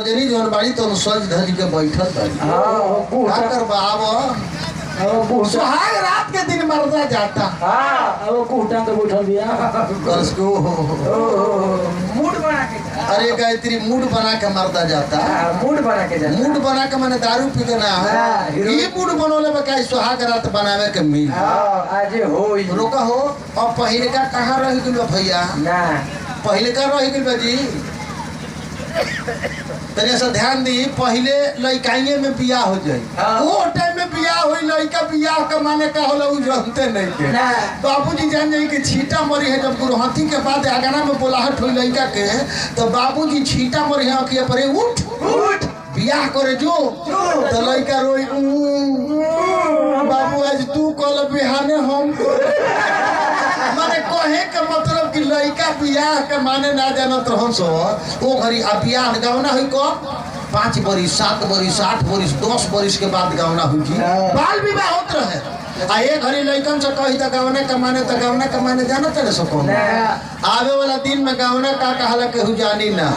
सजनी जोन बाड़ी तो सज धज के बैठल बाड़ी। का करबा सुहाग रात के दिन मर्दा जाता। कुहटा तो बैठल बिया उसको मूड बना के। अरे गायत्री मूड बना के मर्दा जाता। मूड बना के जाता। मूड बना के मैंने दारू पी के ना है ये मूड बनोले में का सुहाग रात बनावे के मिल आज होई रोका हो। और पहले का कहाँ रह गइल भैया ना पहले का रह गइल जी तने से ध्यान दी। पहले लड़काइए में बियाह हो जाए वो टाइम में बियाह हुई लड़का बियाह का माने का होला उ जानते नहीं के। बाबूजी जान जाई कि छीटा मरी है जब गुरुहाथी के बाद आगना में बोलाहट हुई लड़का के तो बाबूजी छीटा मरी है अखिया पर उठ उठ बियाह करे जो तो लड़का रोई बाबू आज तू कल बिहाने हम माने कहे के मतलब कि लड़का बियाह के माने ना जानत रहन सो वो घरी आ बियाह गावना हुई को 5 बरिस 7 बरिस 8 बरिस 10 बरिस के बाद गावना हुई जी बाल विवाह होत रहे। आ ये घरी लड़कन से कही तो गावना कमाने जानत रहे सको आवे वाला दिन में गावना का कहला केहू जानी ना।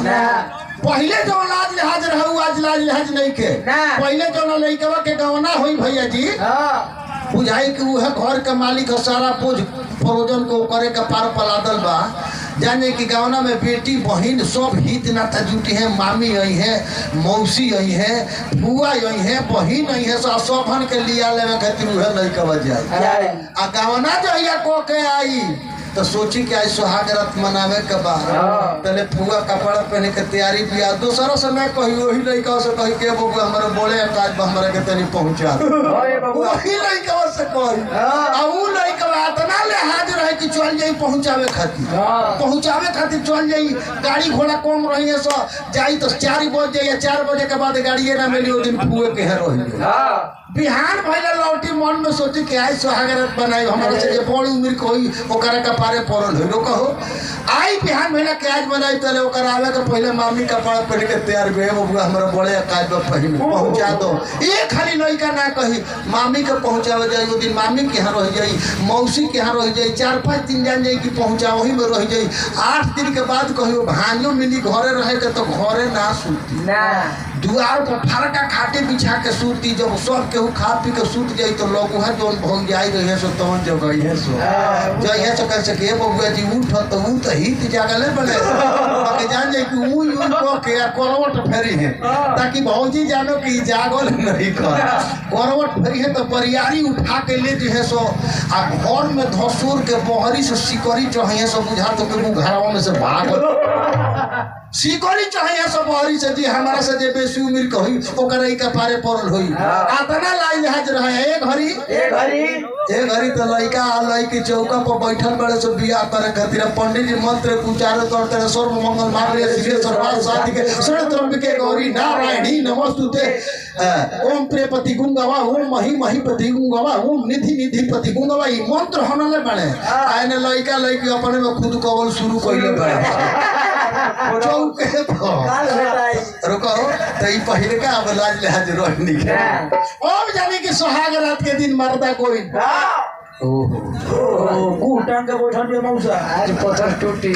पहले जो लाज लिहाज रहू आज लाज लिहाज नहीं के। पहले जो लड़कवा के गावना हुई भैया जी बुझाई कि वह घर के मालिक सारा पोज फरोजन को करे का पार पलादल बा। जाने कि गावना में बेटी बहन सब हित नाता जुटी है। मामी आई है मौसी आई है बुआ आई है बहन आई है सबन के लिया लेवे खातिर वह लड़का जाए। आ गावना जो को के आई तो सोची कि आज सुहाग रात मनावे के बाद पहले फुआ कपड़ा पहने के तैयारी किया दूसरा समय कही वही लड़का से कही के बबू हमारे बोले काज हमारे के तनी पहुंचा वही लड़का से कही उ लड़का इतना लिहाज रहे कि चल जाई पहुंचावे खातिर चल जाई गाड़ी घोड़ा कम रही है सो जाई तो 4 बजे या 4 बजे के बाद गाड़ी ना मिली वो दिन फुए के रही बिहान पहले लौटी मन में सोची कि आई सुहाग रात बनाई हमारे से जे बड़ी उम्र के होई ओकरा का पारे पड़ल हो रोका हो आई बिहान महीना के आज बनाई पहले ओकर आवे के पहले मामी का पार पहन के तैयार भे बबुआ हमरा बड़े काज में पहन पहुंचा दो ये खाली लड़का ना कही मामी के पहुंचावे जाई वो दिन मामी के यहाँ रह जाई मौसी के यहाँ रह जाई 4-5 दिन जान जाई कि पहुंचा वही में रह जाई 8 दिन के बाद कहियो भांजो मिली घरे रहे के तो घरे ना सूती ना दुआर पर फरका खाटे बिछा के सूती जब सब केहू खा पी के सूत जाई तो लोग वहाँ जोन भंग जाई रहे सो तवन जगह है सो जइए से कह सके बबुआ जी उठ तो उ तो हित जागले बने बाकी जान जाई कि उ को के करवट फेरी है ताकि भौजी जानो कि जागल नहीं कर करवट फेरी है तो परियारी उठा के ले जे है सो आ घर में धसुर के बहरी से सिकरी चाहिए सो बुझा तो के घरवा में से भागल सिकरी चाहिए सब बहरी से जी हमारा से जे बेसी उम्र कही ओकर ई का पारे पड़ल होई आतना लाई लिहाज रहे ए घरी तो लइका लइकी चौका पर बैठल बड़े से बियाह करे खातिर पंडित जी मंत्र उच्चारण करते सर्व मंगल मांगल्ये शिवे सर्वार्थ साधिके शरणागते गौरी नारायणी नमोस्तुते ओम प्रेपति गुंगवा ओम मही महीपति गुंगवा ओम निधि निधिपति गुंगवा ई मंत्र हनले बड़े आने लइका लइकी अपने में खुद कवल शुरू कइले बड़े चौके रुको तो पहले का अब लाज लिहाज रोहनी के अब जाने कि सुहाग रात के दिन मर्दा कोई कुहटा के बैठल मौसा आज पत्थर टूटी